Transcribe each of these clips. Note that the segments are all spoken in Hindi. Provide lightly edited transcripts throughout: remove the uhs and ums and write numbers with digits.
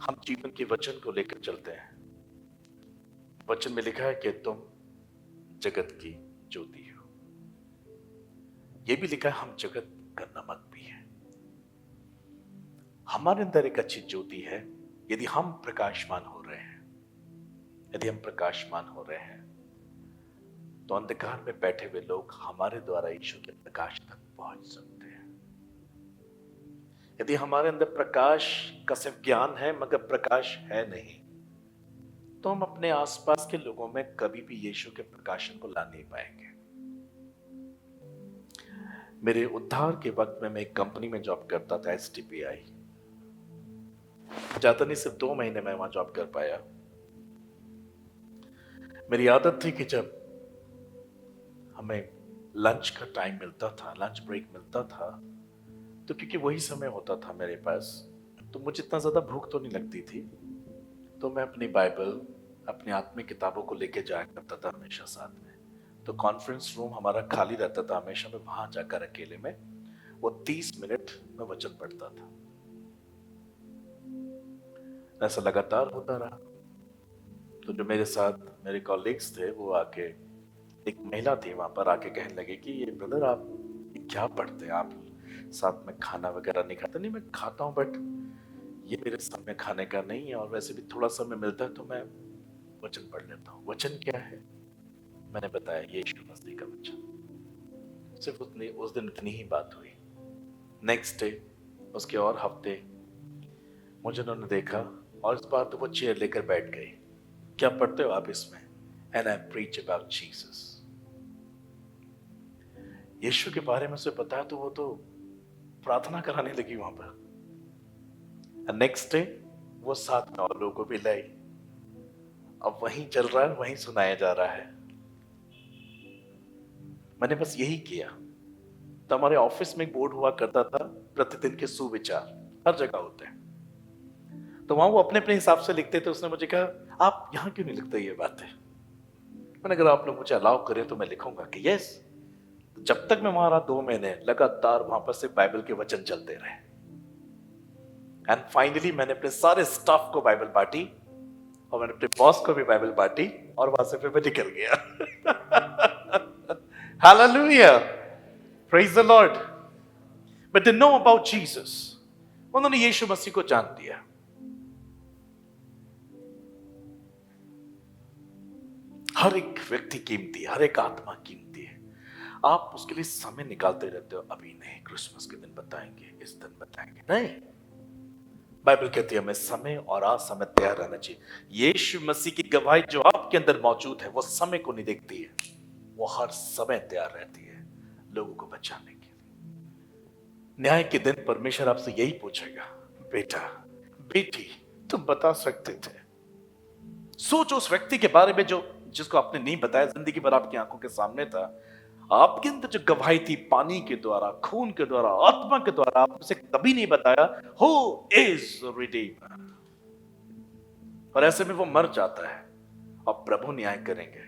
हम जीवन के वचन को लेकर चलते हैं। वचन में लिखा है कि तुम जगत की ज्योति हो। यह भी लिखा है हम जगत का नमक भी है। हमारे अंदर एक अच्छी ज्योति है। यदि हम प्रकाशमान हो रहे हैं, यदि हम प्रकाशमान हो रहे हैं, तो अंधकार में बैठे हुए लोग हमारे द्वारा यीशु के प्रकाश तक पहुंच सकते हैं। यदि हमारे अंदर प्रकाश का सिर्फ ज्ञान है मगर प्रकाश है नहीं, तो हम अपने आसपास के लोगों में कभी भी यीशु के प्रकाशन को ला नहीं पाएंगे। मेरे उद्धार के वक्त में मैं एक कंपनी में जॉब करता था, STPI। ज्यादा नहीं, सिर्फ 2 महीने में वहां जॉब कर पाया। मेरी आदत थी कि जब हमें लंच का टाइम मिलता था, लंच ब्रेक मिलता था, तो क्योंकि वही समय होता था मेरे पास, तो मुझे इतना ज्यादा भूख तो नहीं लगती थी, तो मैं अपनी बाइबल, अपनी आत्मिक किताबों को लेके जाया करता था हमेशा साथ में। तो कॉन्फ्रेंस रूम हमारा खाली रहता था हमेशा। मैं वहां जाकर अकेले में वो 30 मिनट में वचन पढ़ता था। ऐसा लगातार होता रहा। तो जो मेरे साथ मेरे कॉलीग्स थे, वो आके, एक महिला थी वहां पर, आके कहने लगे कि ये ब्रदर आप क्या पढ़ते हैं, आप साथ में खाना वगैरह नहीं खाते? नहीं, मैं खाता हूं, बट ये मेरे सामने खाने का नहीं है, और वैसे भी थोड़ा समय मिलता है तो मैं वचन पढ़ लेता हूँ। वचन क्या है? मैंने बताया यीशु मसीह का वचन। सिर्फ उतनी, उस दिन इतनी ही बात हुई। नेक्स्ट डे, उसके और हफ्ते, मुझे उन्होंने देखा और इस बार तो वो चेयर लेकर बैठ गए। क्या पढ़ते हो आप इसमें? And I preach about Jesus. Yeshu के बारे में उसे पता है, तो वो तो प्रार्थना कराने लगी वहां पर। नेक्स्ट डे वो साथ में और लोगों को भी लाई। अब वहीं चल रहा है, वहीं सुनाया जा रहा है। मैंने बस यही किया। तो हमारे ऑफिस में एक बोर्ड हुआ करता था, प्रतिदिन के सुविचार, हर जगह होते हैं। तो वहां वो अपने अपने हिसाब से लिखते थे। उसने मुझे कहा आप यहां क्यों नहीं लिखते ये बातें? मैंने कहा आप लोग मुझे अलाउ करें तो मैं लिखूंगा कि यस। जब तक मैं वहां रहा, 2 महीने लगातार वहां पर से बाइबल के वचन चलते रहे। एंड फाइनली मैंने अपने सारे स्टाफ को बाइबल बांटी, और मैंने अपने बॉस को भी बाइबल बांटी, और वहां से फिर मैं निकल गया। Hallelujah, praise the Lord. But they know about Jesus. उन्होंने यीशु मसीह को जान लिया। हर एक व्यक्ति कीमती, हर एक आत्मा कीमती है। आप उसके लिए समय निकालते रहते हो। अभी नहीं, क्रिसमस के दिन बताएंगे, इस दिन बताएंगे, नहीं। बाइबल कहती है हमें समय और असमय तैयार रहना चाहिए। यीशु मसीह की गवाही जो आपके अंदर मौजूद है, वो समय को नहीं देखती है, वो हर समय तैयार रहती है लोगों को बचाने के लिए। न्याय के दिन परमेश्वर आपसे यही पूछेगा, बेटा, बेटी, तुम बता सकते थे? सोच उस व्यक्ति के बारे में जो, जिसको आपने नहीं बताया, जिंदगी भर आपकी आंखों के सामने था। आपके अंदर जो गवाही थी, पानी के द्वारा, खून के द्वारा, आत्मा के द्वारा, आपने उसे कभी नहीं बताया हु इज रिडीमर। और ऐसे में वो मर जाता है और प्रभु न्याय करेंगे।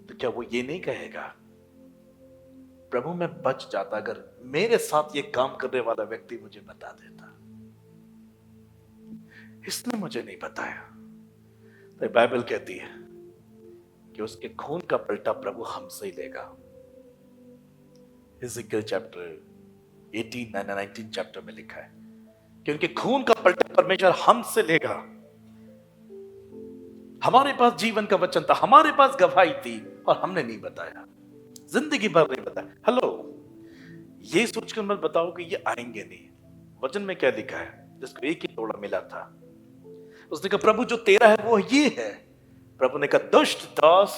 तो क्या वो ये नहीं कहेगा, प्रभु मैं बच जाता अगर मेरे साथ ये काम करने वाला व्यक्ति मुझे बता देता? इसने मुझे नहीं बताया। तो बाइबल कहती है कि उसके खून का पलटा प्रभु हमसे ही लेगा। इज़ेकियल चैप्टर 18 और 19 चैप्टर में लिखा है कि उनके खून का पलटा परमेश्वर हमसे लेगा। हमारे पास जीवन का वचन था, हमारे पास गवाही थी, और हमने नहीं बताया, जिंदगी भर नहीं बताया। हेलो, ये सोचकर मत बताओ कि ये आएंगे नहीं। वचन में क्या लिखा है? जिसको एक ही तोड़ा मिला था, उसने कहा प्रभु जो तेरा है वो ये है। प्रभु ने कहा दुष्ट दास,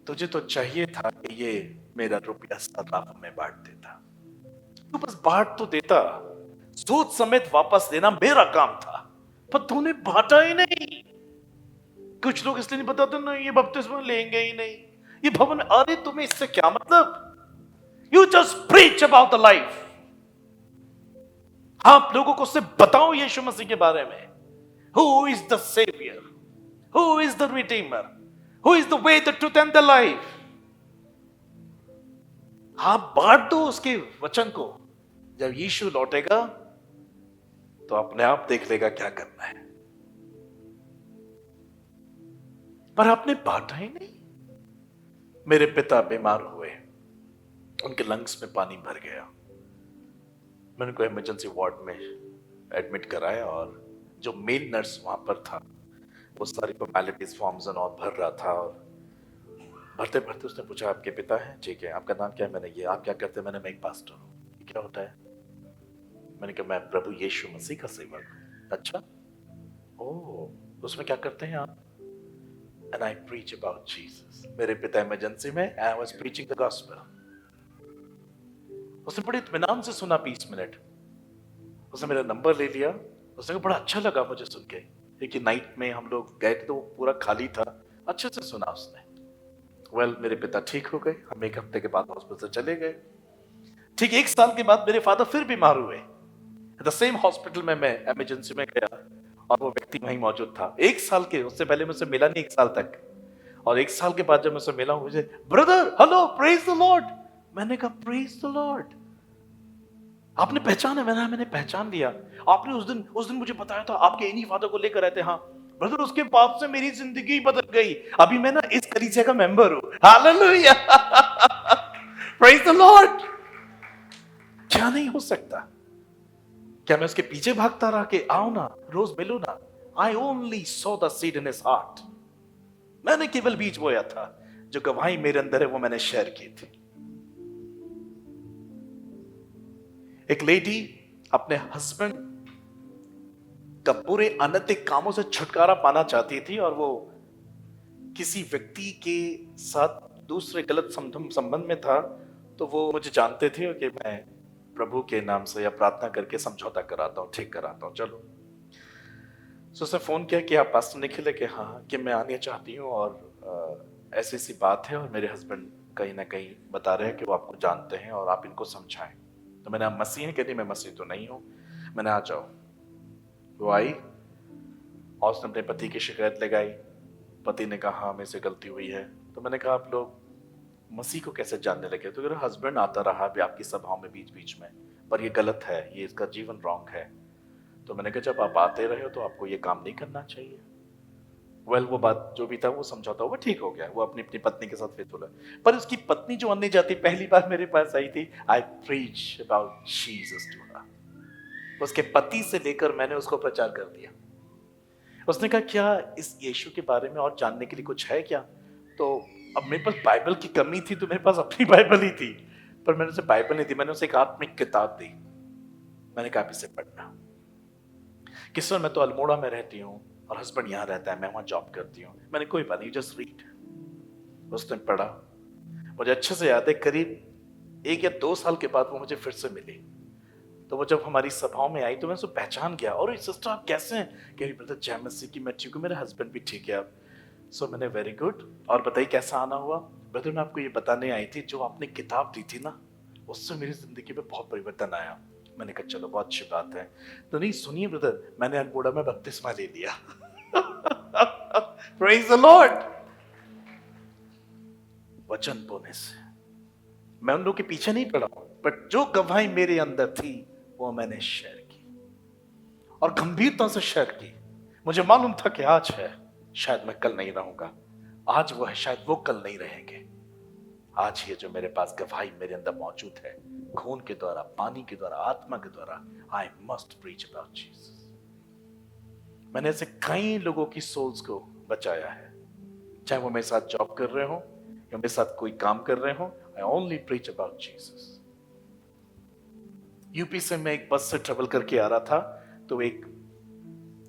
तुझे तो चाहिए था कि ये मेरा रुपया सराफ में बांट देता। तू बस बांट तो देता, सूद समेत वापस देना मेरा काम था, पर तूने बांटा ही नहीं। कुछ लोग इसलिए नहीं बताते, नहीं ये बपतिस्मा लेंगे ही नहीं, ये भवन। अरे तुम्हें इससे क्या मतलब? You just preach about the life. आप लोगों को सिर्फ बताओ यीशु मसीह के बारे में। Who is the saviour, who is the redeemer, who is the way, the truth and the life. आप बांट दो उसके वचन को। जब यीशु लौटेगा तो अपने आप देख लेगा क्या करना है। पर आपने बांटा ही नहीं। मेरे पिता बीमार हुए, उनके लंग्स में पानी भर गया, मैंने उनको इमरजेंसी वार्ड में एडमिट कराया और जो मेल नर्स वहां पर था वो सारी फॉर्मेलिटीज फॉर्म्स और भर रहा था। और भरते भरते उसने पूछा आपके पिता हैं? ठीक है। आपका नाम क्या है? मैंने ये। आप क्या करते हैं? मैं एक पास्टर हूँ। ये क्या होता है? मैंने कहा मैं प्रभु यीशु मसीह का सेवक हूँ। अच्छा, ओह, उसमें क्या करते हैं आप? And I preach about Jesus. मेरे पिता इमरजेंसी में, I was preaching the gospel. उसने बड़े इत्मीनान से सुना 20 मिनट। उसने मेरा नंबर ले लिया। उसने कहा बड़ा अच्छा लगा मुझे सुन के। एक नाइट में हम लोग गए थे तो वो पूरा खाली था, अच्छे से सुना उसने। मेरे पिता ठीक हो गए। हम एक हफ्ते के बाद हॉस्पिटल से चले गए। ठीक 1 साल के बाद मेरे फादर फिर बीमार हुए। द सेम हॉस्पिटल में मैं इमरजेंसी में गया और वो व्यक्ति वहीं मौजूद था। 1 साल के, उससे पहले मुझसे मिला नहीं 1 साल तक। और 1 साल के बाद जब मुझसे मिला, मुझे brother hello praise the Lord. मैंने कहा प्रेज द लॉर्ड, आपने पहचाना? मैंने पहचान लिया। आपने उस दिन मुझे बताया था आपके इन्हीं फादर को लेकर आए थे। हाँ ब्रदर, उसके बाद से मेरी जिंदगी बदल गई। अभी मैं ना इस कलीसिया का मेंबर हूं। Hallelujah, praise the Lord. क्या नहीं हो सकता? क्या मैं उसके पीछे भागता रहा कि आओ ना, रोज मिलो ना? I only saw the seed in his heart. मैंने केवल बीज बोया था। जो गवाही मेरे अंदर है वो मैंने शेयर की थी। एक लेडी अपने हस्बैंड का पूरे अनैतिक कामों से छुटकारा पाना चाहती थी और वो किसी व्यक्ति के साथ दूसरे गलत संबंध में था। तो वो मुझे जानते थे कि मैं प्रभु के नाम से या प्रार्थना करके समझौता कराता हूँ, ठीक कराता हूँ, चलो। सो उसने फोन किया कि आप पास्टर निखिल है? कि हाँ, कि मैं आने चाहती हूँ और ऐसी सी बात है और मेरे हस्बैंड कहीं ना कहीं बता रहे हैं कि वो आपको जानते हैं और आप इनको समझाएं। तो मैंने, आप मसीह हैं? कहती मैं मसीह तो नहीं हूँ। मैंने, आ जाओ। वो आई और उसने अपने पति की शिकायत लगाई। पति ने कहा हाँ मेरे से गलती हुई है। तो मैंने कहा आप लोग मसीह को कैसे जानने लगे? तो मेरा हस्बैंड आता रहा भी आपकी सभाओं में बीच बीच में, पर ये गलत है, ये इसका जीवन रॉन्ग है। तो मैंने कहा जब आप आते रहे हो तो आपको ये काम नहीं करना चाहिए। वो बात जो भी था वो समझौता हुआ, ठीक हो गया। वो अपनी अपनी पत्नी के साथ फेथफुल है। पर उसकी पत्नी जो अन्य जाति पहली बार मेरे पास आई थी, I preach about Jesus to her. उसके पति से लेकर मैंने उसको प्रचार कर दिया। उसने कहा क्या इस यीशु के बारे में और जानने के लिए कुछ है क्या? तो अब मेरे पास बाइबल की कमी थी तो मेरे पास अपनी बाइबल ही थी, पर मैंने उसे बाइबल नहीं दी। मैंने उसे एक आत्मिक किताब दी। मैंने कहा इसे पढ़ना। किस मैं तो अल्मोड़ा में रहती हूँ और हस्बैंड यहाँ रहता है, मैं वहां जॉब करती हूँ। मैंने कोई बात नहीं, जस्ट रीड। उसने पढ़ा। मुझे अच्छे से याद है, करीब 1 या 2 साल के बाद वो मुझे फिर से मिली। तो वो जब हमारी सभाओं में आई तो मैं उसको पहचान गया। और सिस्टर आप कैसे हैं? कह रही ब्रदर जय मसीह की, मैं ठीक हूँ, मेरा हस्बैंड भी ठीक है। आप? सो मैंने वेरी गुड, और बताइए कैसा आना हुआ? ब्रदर मैं आपको ये बताने आई थी, जो आपने किताब दी थी ना, उससे मेरी जिंदगी में बहुत परिवर्तन आया। मैंने कहा चलो बहुत अच्छी बात है। तो नहीं सुनिए ब्रदर, मैंने अल्मोड़ा में बपतिस्मा ले लिया। Praise the Lord. वचन बोने से मैं उन लोगों के पीछे नहीं पड़ा, बट जो गवाही मेरे अंदर थी वो मैंने शेयर की और गंभीरता से शेयर की। मुझे मालूम था कि आज है, शायद मैं कल नहीं रहूंगा। आज वो है, शायद वो कल नहीं रहेंगे। आज ये जो मेरे पास गवाही मेरे अंदर मौजूद है, खून के द्वारा, पानी के द्वारा, आत्मा के द्वारा, I must preach about Jesus. मैंने ऐसे कई लोगों की सोल्स को बचाया है, चाहे वो मेरे साथ जॉब कर रहे हो या मेरे साथ कोई काम कर रहे हो। I only preach about Jesus. UP से मैं एक बस से ट्रेवल करके आ रहा था, तो एक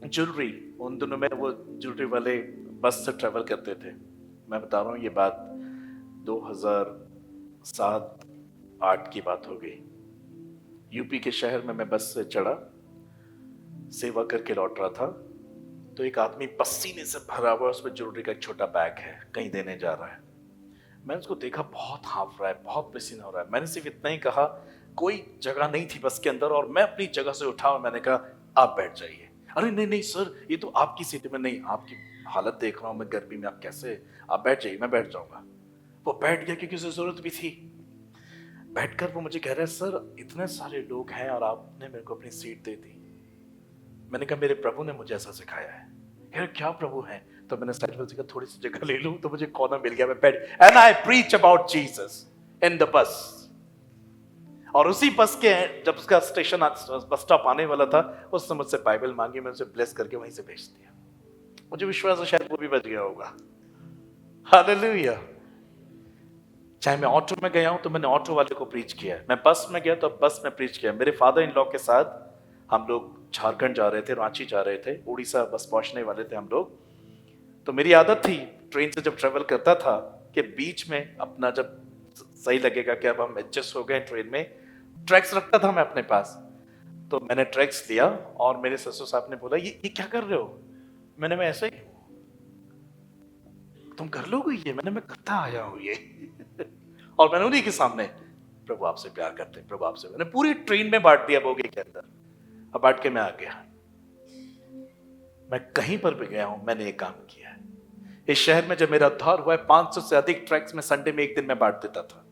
ज्वेलरी, उन दिनों में वो ज्वेलरी वाले बस से ट्रेवल करते थे। मैं बता रहा हूँ ये बात 2007-8 की बात हो गई। यूपी के शहर में मैं बस से चढ़ा, सेवा करके लौट रहा था, तो एक आदमी पसीने से भरा हुआ, उसमें ज्वेलरी का एक छोटा बैग है, कहीं देने जा रहा है। मैंने उसको देखा, बहुत हाफ रहा है, बहुत पसीना हो रहा है। मैंने सिर्फ इतना ही कहा, कोई जगह नहीं थी बस के अंदर, और मैं अपनी जगह से उठा और मैंने कहा आप बैठ जाइए। अरे नहीं नहीं सर, ये तो आपकी सीट में नहीं, आपकी हालत देख रहा हूं मैं गर्मी में, आप कैसे, आप बैठ जाइए, मैं बैठ जाऊंगा। वो बैठ गया क्योंकि उसे जरूरत भी थी। बैठकर वो मुझे कह रहे हैं सर इतने सारे लोग हैं और आपने मेरे को अपनी सीट दे दी। मैंने कहा मेरे प्रभु ने मुझे ऐसा सिखाया है। यार क्या प्रभु है? तो मैंने साइड में कहा थोड़ी सी जगह ले लूं, तो मुझे कोना मिल गया, मैं बैठ, and I preach about Jesus in the bus. और उसी बस के जब उसका स्टेशन बस स्टॉप आने वाला था, उसने मुझसे बाइबल मांगी, मैं उसे ब्लेस करके वहीं से भेज दिया। मुझे विश्वास है शायद वो भी बच गया होगा। हालेलुया। चाहे मैं ऑटो में गया हूं तो मैंने ऑटो वाले को प्रीच किया, मैं बस में गया तो बस में प्रीच किया। मेरे फादर इन लॉ के साथ हम लोग झारखंड जा रहे थे, रांची जा रहे थे, उड़ीसा बस पहुंचने वाले थे हम लोग। तो मेरी आदत थी ट्रेन से जब ट्रेवल करता था कि बीच में अपना जब सही लगेगा कि अब हम एडजस्ट हो गए ट्रेन में, ट्रैक्स रखता था मैं अपने पास। तो मैंने ट्रैक्स लिया और मेरे ससुर साहब ने बोला ये क्या कर रहे हो? मैं ऐसे ही, तुम कर लोगे ये? मैं करता आया हूं ये। और मैंने उन्हीं के सामने, प्रभु आपसे प्यार करते हैं, प्रभु आपसे, मैंने पूरी ट्रेन में बांट दिया बोगी के अंदर। अब बांट के मैं आ गया। मैं कहीं पर भी गया हूं मैंने ये काम किया है। इस शहर में जब मेरा उद्धार हुआ है 500 से अधिक ट्रैक्स में संडे में एक दिन में बांट देता था।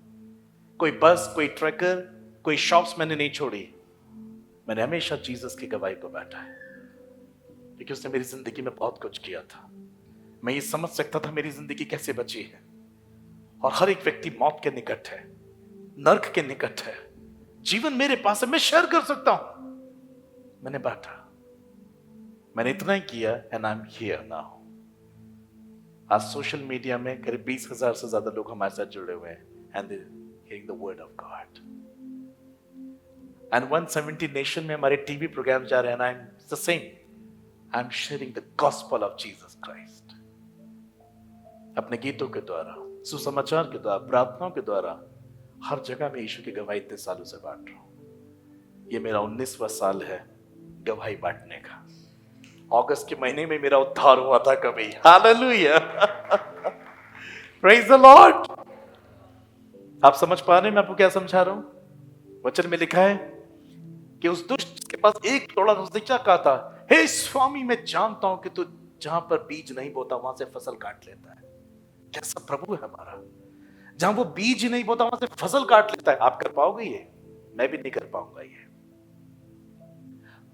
कोई बस, कोई ट्रैकर, कोई शॉप्स मैंने नहीं छोड़ी। मैंने हमेशा जीसस की गवाही को बांटा है, क्योंकि उसने मेरी जिंदगी में बहुत कुछ किया था। मैं ये समझ सकता था मेरी जिंदगी कैसे बची है। और हर एक व्यक्ति मौत के निकट है, नर्क के निकट है। जीवन मेरे पास है, मैं शेयर कर सकता हूं। मैंने बांटा, मैंने इतना ही किया, and I am here now. आज सोशल मीडिया में करीब 20,000 से ज्यादा लोग हमारे साथ जुड़े हुए हैं, and they hearing the word of God. And 170 nation में हमारे टीवी प्रोग्राम जा रहे हैं, I am the same, I am sharing the gospel of Jesus Christ. अपने गीतों के द्वारा, सुसमाचार के द्वारा, प्रार्थनाओं के द्वारा हर जगह में यीशु की गवाही इतने सालों से बांट रहा हूं। ये मेरा 19वां साल है गवाही बांटने का। अगस्त के महीने में मेरा उद्धार हुआ था कभी। हालेलुया। Praise the Lord. आप समझ पा रहे हैं मैं आपको क्या समझा रहा हूं? वचन में लिखा है कि उस दुष्ट के पास एक थोड़ा सा कहा था, हे स्वामी मैं जानता हूं कि तू जहां पर बीज नहीं बोता वहां से फसल काट लेता है। कैसा प्रभु है हमारा, जहां वो बीज नहीं बोता वहां से फसल काट लेता है। आप कर पाओगे ये? मैं भी नहीं कर पाऊंगा ये।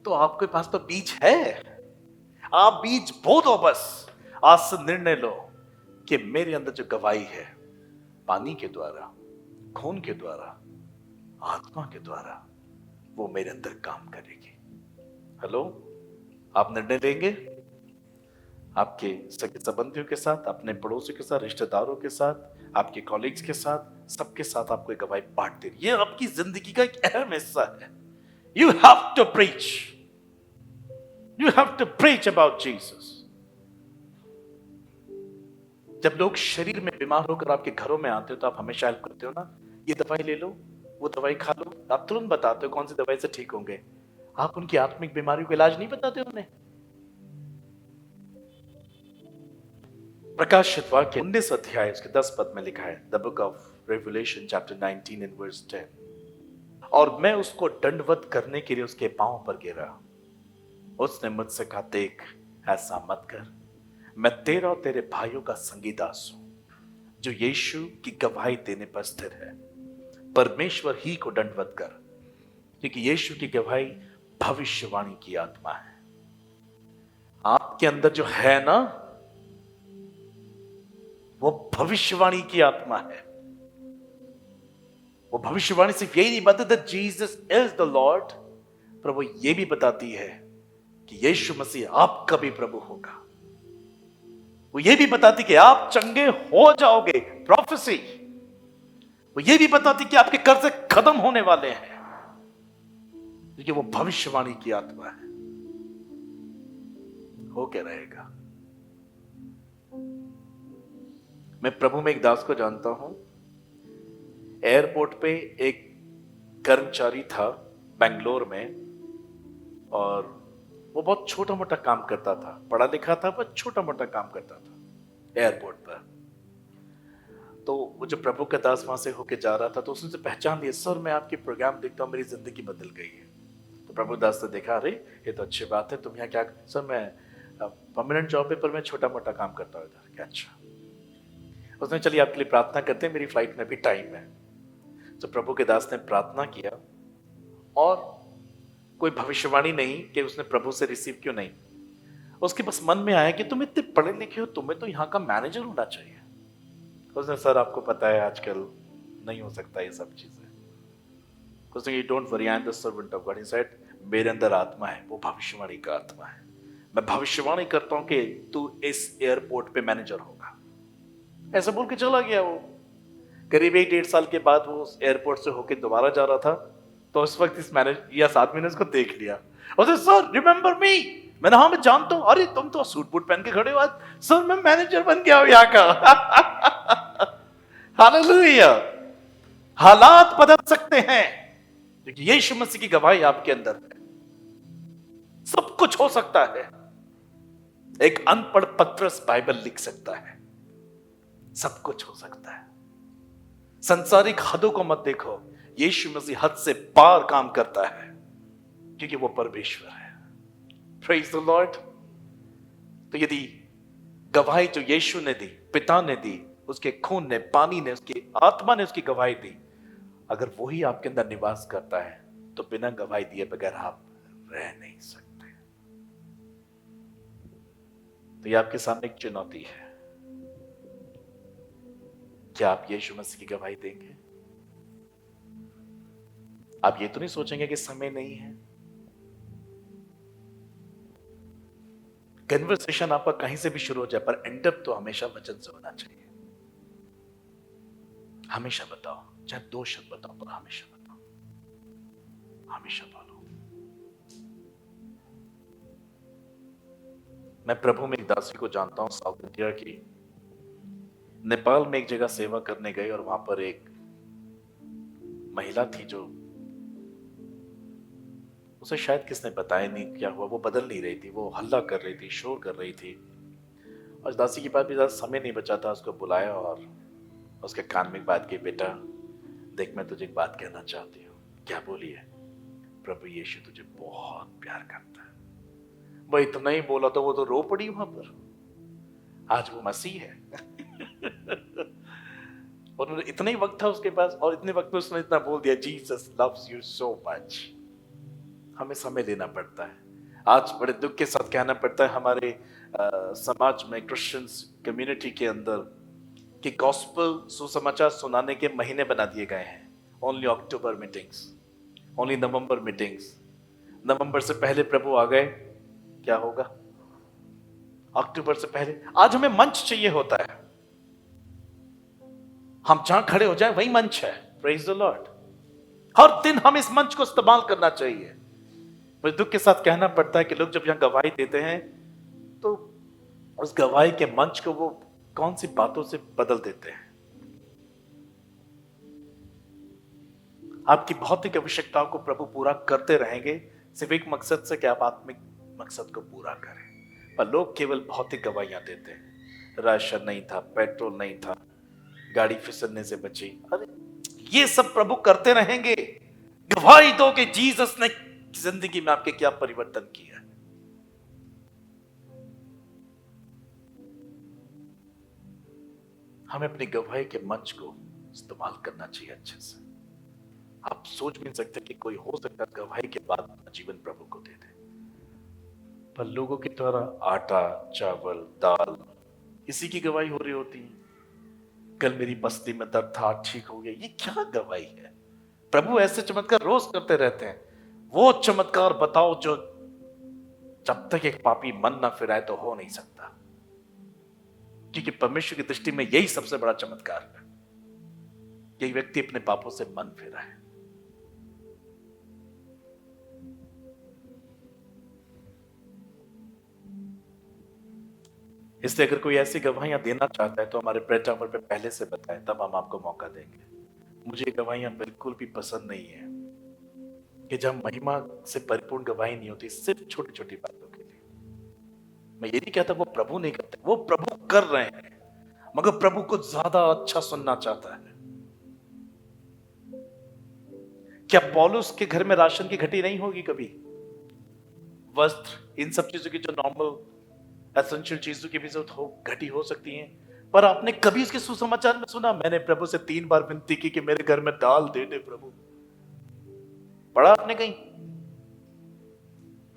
तो आपके पास तो बीज है, आप बीज बो दो बस। आज से निर्णय लो कि मेरे अंदर जो गवाही है, पानी के द्वारा, खून के द्वारा, आत्मा के द्वारा, वो मेरे अंदर काम करेगी। हेलो, आप निर्णय लेंगे आपके सगे संबंधियों के साथ, अपने पड़ोसियों के साथ, रिश्तेदारों के साथ, आपके कॉलीग्स के साथ, सबके साथ आपको एक गवाही बांटते। ये आपकी जिंदगी का एक अहम हिस्सा है। You have to preach, you have to preach about Jesus. जब लोग शरीर में बीमार होकर आपके घरों में आते हो तो आप हमेशा हेल्प करते हो ना, ये दवाई ले लो, वो दवाई खा लो। आप तुरंत बताते हो कौन सी दवाई से ठीक होंगे। आप उनकी आत्मिक बीमारियों का इलाज नहीं बताते उन्हें। प्रकाशित वाक्य 19 अध्याय उसके 10 पद में लिखा है, the book of Revelation chapter 19 and verse 10। और मैं उसको दंडवत करने के लिए उसके पांव पर गिरा। उसने मुझसे कहा, देख ऐसा मत कर, मैं तेरा और तेरे भाइयों का संगी दास हूं जो यीशु की गवाही देने पर स्थिर है। परमेश्वर ही को दंडवत कर, क्योंकि यीशु की गवाही भविष्यवाणी की आत्मा है। आपके अंदर जो है ना, वो भविष्यवाणी की आत्मा है। वो भविष्यवाणी सिर्फ यही नहीं बताती that Jesus is the Lord, पर वो ये भी बताती है कि यीशु मसीह आपका भी प्रभु होगा। वो ये भी बताती कि आप चंगे हो जाओगे, प्रोफेसी। वो ये भी बताती कि आपके कर्ज खत्म होने वाले हैं, क्योंकि वो भविष्यवाणी की आत्मा है। हो क्या रहेगा? मैं प्रभु में एक दास को जानता हूं। एयरपोर्ट पे एक कर्मचारी था बेंगलोर में, और वो बहुत छोटा मोटा काम करता था, पढ़ा लिखा था पर छोटा मोटा काम करता था एयरपोर्ट पर। तो वो जो प्रभु का दास वहां से होके जा रहा था तो उसने पहचान लिया, सर मैं आपके प्रोग्राम देखता हूं, मेरी जिंदगी बदल गई है। तो प्रभु दास ने देखा, अरे ये तो अच्छी बात है, तुम यहाँ क्या? सर मैं परमानेंट जॉब पे, पर मैं छोटा मोटा काम करता हूँ इधर। क्या? अच्छा। उसने, चलिए आपके लिए प्रार्थना करते हैं, मेरी फ्लाइट में भी टाइम है। तो प्रभु के दास ने प्रार्थना किया, और कोई भविष्यवाणी नहीं कि उसने प्रभु से रिसीव क्यों नहीं, उसके बस मन में आया कि तुम इतने पढ़े लिखे हो, तुम्हें तो यहाँ का मैनेजर होना चाहिए। उसने, सर आपको पता है आजकल नहीं हो सकता ये सब चीजें। उसने, you don't worry, I am the servant of God. He said, मेरे अंदर आत्मा है, वो भविष्यवाणी का आत्मा है। मैं भविष्यवाणी करता हूं कि तू इस एयरपोर्ट पे मैनेजर होगा। ऐसा बोल के चला गया वो। करीब 1-1.5 साल के बाद वो उस एयरपोर्ट से होके दोबारा जा रहा था, तो उस वक्त इस मैनेजर या आदमी ने उसको देख लिया। उसने, सर रिमेंबर मी? मैंने, हाँ मैं जानता हूं। अरे तुम तो सूट बूट पहन के खड़े हो आज। सर मैं मैनेजर बन गया हूं यहाँ का। हालेलुया। हालात बदल सकते हैं क्योंकि यीशु मसीह की गवाही आपके अंदर है। सब कुछ हो सकता है। एक अनपढ़ पत्रस बाइबल लिख सकता है। सब कुछ हो सकता है। संसारिक हदों को मत देखो, यीशु मसीह हद से पार काम करता है क्योंकि वो परमेश्वर है। Praise the Lord. तो यदि गवाही जो यीशु ने दी, पिता ने दी, उसके खून ने, पानी ने, उसकी आत्मा ने उसकी गवाही दी, अगर वही आपके अंदर निवास करता है तो बिना गवाही दिए बगैर आप रह नहीं सकते। तो ये आपके सामने एक चुनौती है। क्या आप यीशु मसीह की गवाही देंगे? आप ये तो नहीं सोचेंगे कि समय नहीं है। कन्वर्सेशन आपका कहीं से भी शुरू हो जाए, पर एंड अप तो हमेशा वचन से होना चाहिए। हमेशा बताओ, चाहे 2 शब्द बताओ, पर हमेशा बताओ, हमेशा बोलो। मैं प्रभु में एक दासी को जानता हूं, साउथ इंडिया की। नेपाल में एक जगह सेवा करने गए और वहां पर एक महिला थी जो, उसे शायद किसने बताया नहीं क्या हुआ, वो बदल नहीं रही थी, वो हल्ला कर रही थी, शोर कर रही थी। और दासी के पास भी ज्यादा समय नहीं बचा था। उसको बुलाया और उसके कान में एक बात की, बेटा देख मैं तुझे एक बात कहना चाहती हूँ। क्या बोली है? प्रभु यीशु तुझे बहुत प्यार करता है। वो इतना ही बोला तो वो तो रो पड़ी वहां पर। आज वो मसीह है। और इतना ही वक्त था उसके पास, और इतने वक्त में उसने इतना बोल दिया, Jesus loves you so much. हमें समय लेना पड़ता है। आज बड़े दुख के साथ कहना पड़ता है हमारे समाज में, क्रिश्चियंस कम्युनिटी के अंदर, कि गॉस्पेल सुसमाचार सुनाने के महीने बना दिए गए हैं। ओनली अक्टूबर मीटिंग्स, ओनली नवंबर मीटिंग्स। नवंबर से पहले प्रभु आ गए, क्या होगा? अक्टूबर से पहले। आज हमें मंच चाहिए होता है। हम जहां खड़े हो जाए वही मंच है। Praise the Lord. हर दिन हम इस मंच को इस्तेमाल करना चाहिए। मुझे दुख के साथ कहना पड़ता है कि लोग जब यहां गवाही देते हैं तो उस गवाही के मंच को वो कौन सी बातों से बदल देते हैं। आपकी भौतिक आवश्यकताओं को प्रभु पूरा करते रहेंगे, सिर्फ एक मकसद से कि आप आत्मिक मकसद को पूरा करें। पर लोग केवल भौतिक गवाहियां देते हैं। राशन नहीं था, पेट्रोल नहीं था, गाड़ी फिसलने से बची। अरे ये सब प्रभु करते रहेंगे। गवाही दो कि जीसस ने जिंदगी में आपके क्या परिवर्तन किया। हमें अपनी गवाही के मंच को इस्तेमाल करना चाहिए अच्छे से। आप सोच भी नहीं सकते कि कोई हो सकता है गवाही के बाद अपना जीवन प्रभु को दे दे। पर लोगों की तरह आटा, चावल, दाल, इसी की गवाही हो रही होती है। कल मेरी बस्ती में दर्द था, ठीक हो गया। ये क्या गवाही है? प्रभु ऐसे चमत्कार रोज करते रहते हैं। वो चमत्कार बताओ जो जब तक एक पापी मन ना फिराए तो हो नहीं सकता, क्योंकि परमेश्वर की दृष्टि में यही सबसे बड़ा चमत्कार है कि एक व्यक्ति अपने पापों से मन फिराए। इसलिए अगर कोई ऐसी गवाहियां देना चाहता है तो हमारे प्रेयर टावर पे पहले से बताएं, तब हम आपको मौका देंगे। मुझे गवाहियां बिल्कुल भी पसंद नहीं है कि जब महिमा से परिपूर्ण गवाही नहीं होती, सिर्फ छोटी छोटी बातों के लिए। मैं ये नहीं कहता वो प्रभु नहीं करते, वो प्रभु कर रहे हैं, मगर प्रभु को ज्यादा अच्छा सुनना चाहता है। क्या पौलुस के घर में राशन की घटी नहीं होगी कभी? वस्त्र, इन सब चीजों की जो नॉर्मल एसेंशियल चीजों की भी जरूरत हो, घटी हो सकती है। पर आपने कभी उसके सुसमाचार में सुना, मैंने प्रभु से 3 बार विनती की कि मेरे घर में दाल दे दे प्रभु? पढ़ा आपने कहीं?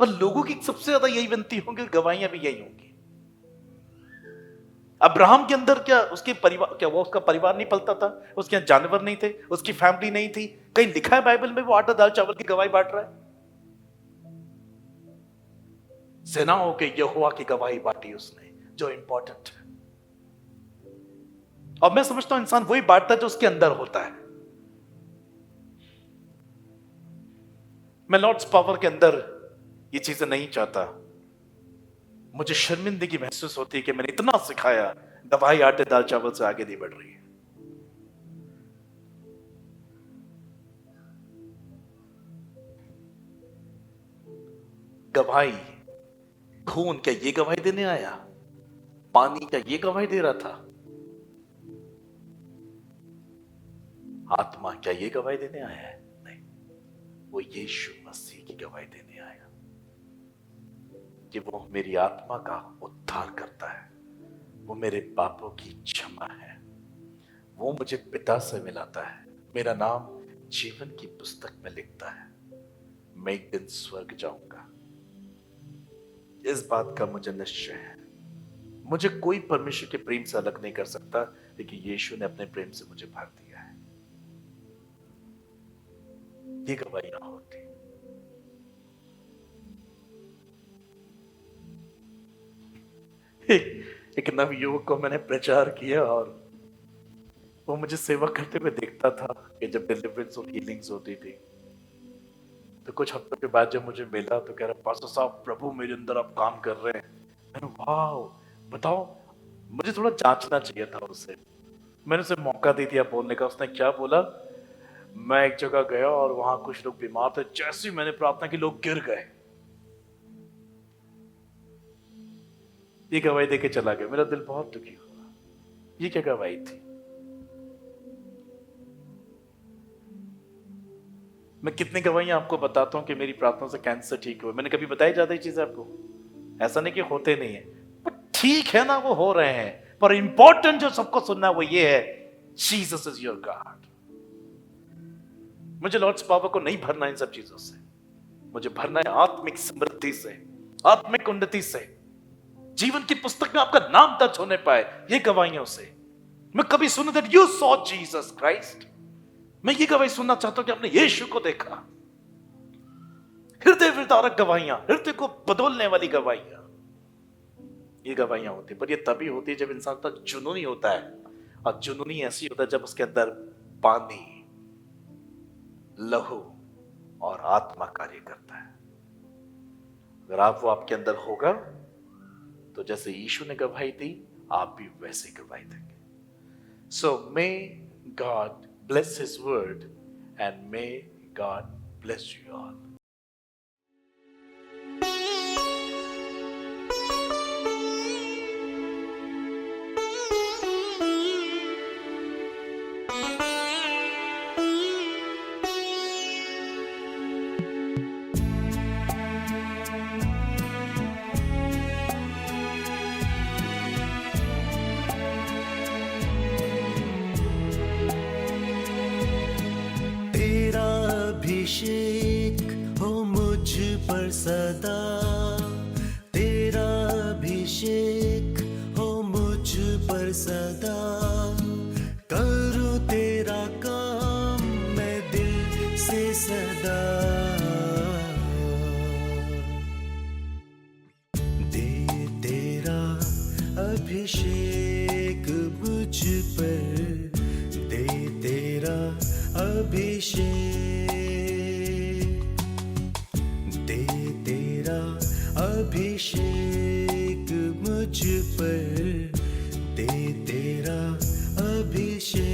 पर लोगों की सबसे ज्यादा यही विनती होंगी, गवाहियां भी यही होंगी। अब्राहम के अंदर क्या उसके परिवार, क्या वो उसका परिवार नहीं पलता था? उसके यहाँ जानवर नहीं थे, उसकी फैमिली नहीं थी? कहीं लिखा है बाइबल में वो आटा दाल चावल की गवाही बांट रहा है? सेनाओं के यहोवा की गवाही बांटी उसने, जो इंपॉर्टेंट है। और मैं समझता हूं इंसान वही बांटता है जो उसके अंदर होता है। मैं लॉर्ड्स पावर के अंदर ये चीजें नहीं चाहता। मुझे शर्मिंदगी महसूस होती है कि मैंने इतना सिखाया, गवाही आटे दाल चावल से आगे नहीं बढ़ रही है। गवाही खून क्या ये गवाही देने आया? पानी क्या ये गवाही दे रहा था? आत्मा क्या ये गवाही देने आया है? नहीं, वो यीशु मसीह की गवाही देने आया कि वो मेरी आत्मा का उद्धार करता है, वो मेरे पापों की क्षमा है, वो मुझे पिता से मिलाता है, मेरा नाम जीवन की पुस्तक में लिखता है, मैं एक दिन स्वर्ग जाऊंगा। इस बात का मुझे निश्चय है। मुझे कोई परमेश्वर के प्रेम से अलग नहीं कर सकता, लेकिन यीशु ने अपने प्रेम से मुझे भर दिया है। ये गवाहियां होती। एक नवयुवक को मैंने प्रचार किया और वो मुझे सेवा करते हुए देखता था कि जब डिलीवरेंस और हीलिंग्स होती थी, तो कुछ हफ्तों के बाद जब मुझे मिला तो कह रहा, पास्टर साहब प्रभु मेरे अंदर आप काम कर रहे हैं। मैंने वाह, बताओ। मुझे थोड़ा जांचना चाहिए था उससे। मैंने उसे मौका दे दिया बोलने का। उसने क्या बोला, मैं एक जगह गया और वहां कुछ लोग बीमार थे, जैसे ही मैंने प्रार्थना की लोग गिर गए। ये गवाही देके चला गया। मेरा दिल बहुत दुखी हुआ। ये क्या गवाही थी? मैं कितनी गवाहियां आपको बताता हूं कि मेरी प्रार्थना से कैंसर ठीक हुआ। मैंने कभी बताई ज्यादा चीजें आपको? ऐसा नहीं कि होते नहीं है, पर ठीक है ना, वो हो रहे हैं। पर इंपॉर्टेंट जो सबको सुनना वो ये है, जीसस इज योर गॉड। मुझे लॉर्ड्स पावर को नहीं भरना इन सब चीजों से। मुझे भरना है आत्मिक समृद्धि से, आत्मिक उन्नति से, जीवन की पुस्तक में आपका नाम दर्ज होने पाए, ये गवाहियों से। मैं कभी सुना that you saw Jesus Christ. मैं ये गवाही सुनना चाहता हूं कि आपने यीशु को देखा। हृदय विदारक गवाहियां, हृदय को बदलने वाली गवाहियां, ये गवाहियां होती। पर ये तभी होती है जब इंसान का जुनूनी होता है। और जुनूनी ऐसी होता है जब उसके अंदर पानी, लहू और आत्मा कार्य करता है। अगर आप वो आपके अंदर होगा तो जैसे यीशु ने गवाही दी, आप भी वैसे गवाही देंगे। So may God bless his word and may God bless you all. अभिषेक हो मुझ पर सदा, तेरा अभिषेक हो मुझ पर सदा। करूं तेरा काम मैं दिल से सदा। दे तेरा अभिषेक मुझ पर, दे तेरा अभिषेक, अभिषेक मुझ पर, दे तेरा अभिषेक।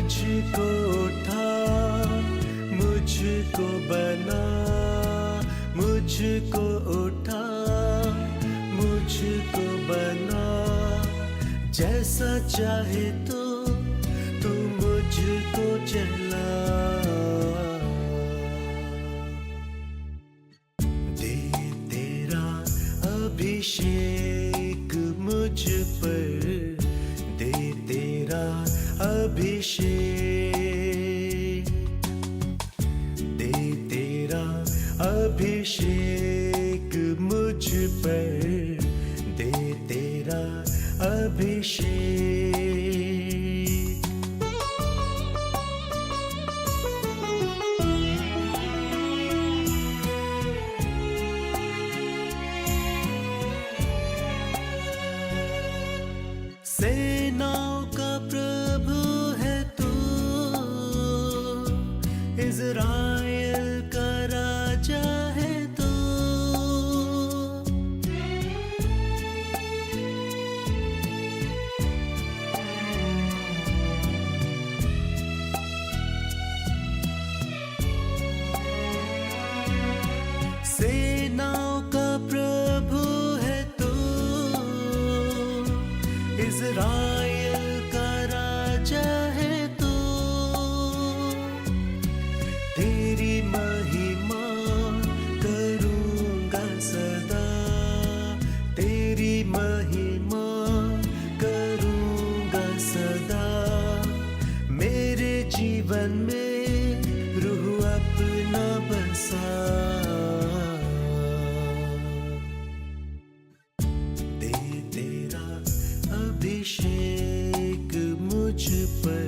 मुझको उठा, मुझको बना, मुझको उठा, मुझको बना, जैसा चाहे तू मुझको चला। दे तेरा अभिषेक मुझ पर, दे तेरा अभिषेक, दे तेरा अभिषेक मुझ पर, दे तेरा अभिषेक। सेनाओं का प्रभु है तू, इज़राइल का राजा है तू। सेनाओं का प्रभु है तू, इज़राइल का राजा है तू। तेरी महिमा करूँगा सदा, तेरी महिमा करूँगा सदा। मेरे जीवन में रूह अपना बसा। दे तेरा अभिषेक मुझ पर,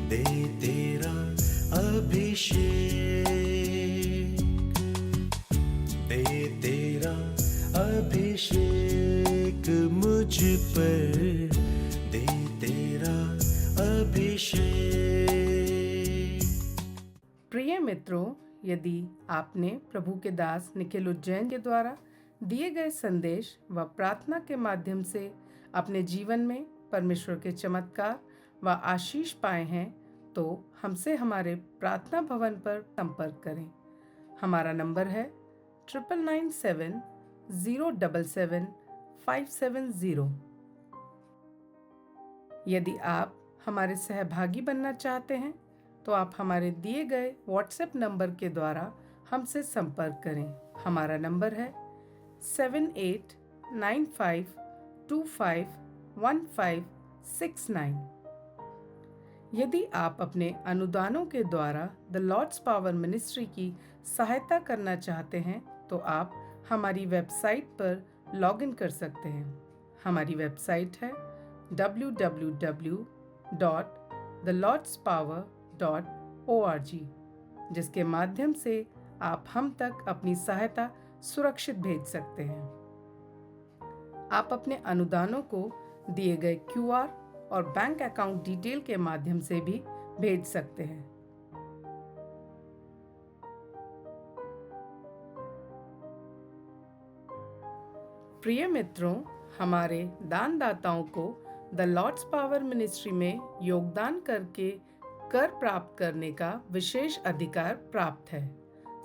दे तेरा अभिषेक, दे तेरा अभिषेक मुझ पर, दे तेरा अभिषेक। प्रिय मित्रों, यदि आपने प्रभु के दास निखिल उज्जैन के द्वारा दिए गए संदेश व प्रार्थना के माध्यम से अपने जीवन में परमेश्वर के चमत्कार व आशीष पाए हैं, तो हमसे हमारे प्रार्थना भवन पर संपर्क करें। हमारा नंबर है 9997077570। यदि आप हमारे सहभागी बनना चाहते हैं तो आप हमारे दिए गए व्हाट्सएप नंबर के द्वारा हमसे संपर्क करें। हमारा नंबर है 7895251569। यदि आप अपने अनुदानों के द्वारा द लॉर्ड्स पावर मिनिस्ट्री की सहायता करना चाहते हैं तो आप हमारी वेबसाइट पर लॉगिन कर सकते हैं। हमारी वेबसाइट है www.thelordspower.org, जिसके माध्यम से आप हम तक अपनी सहायता सुरक्षित भेज सकते हैं। आप अपने अनुदानों को दिए गए QR और बैंक अकाउंट डिटेल के माध्यम से भी भेज सकते हैं। प्रिय मित्रों, हमारे दानदाताओं को द लॉर्ड्स पावर मिनिस्ट्री में योगदान करके कर प्राप्त करने का विशेष अधिकार प्राप्त है।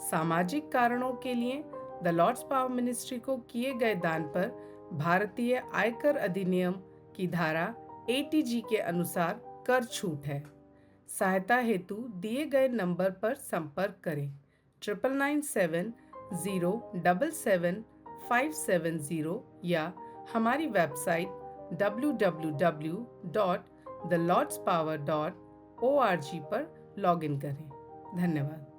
सामाजिक कारणों के लिए द लॉर्ड्स पावर मिनिस्ट्री को किए गए दान पर भारतीय आयकर अधिनियम की धारा 80G के अनुसार कर छूट है। सहायता हेतु दिए गए नंबर पर संपर्क करें 9997777570 या हमारी वेबसाइट www.thelordspower.org पर लॉगिन करें। धन्यवाद।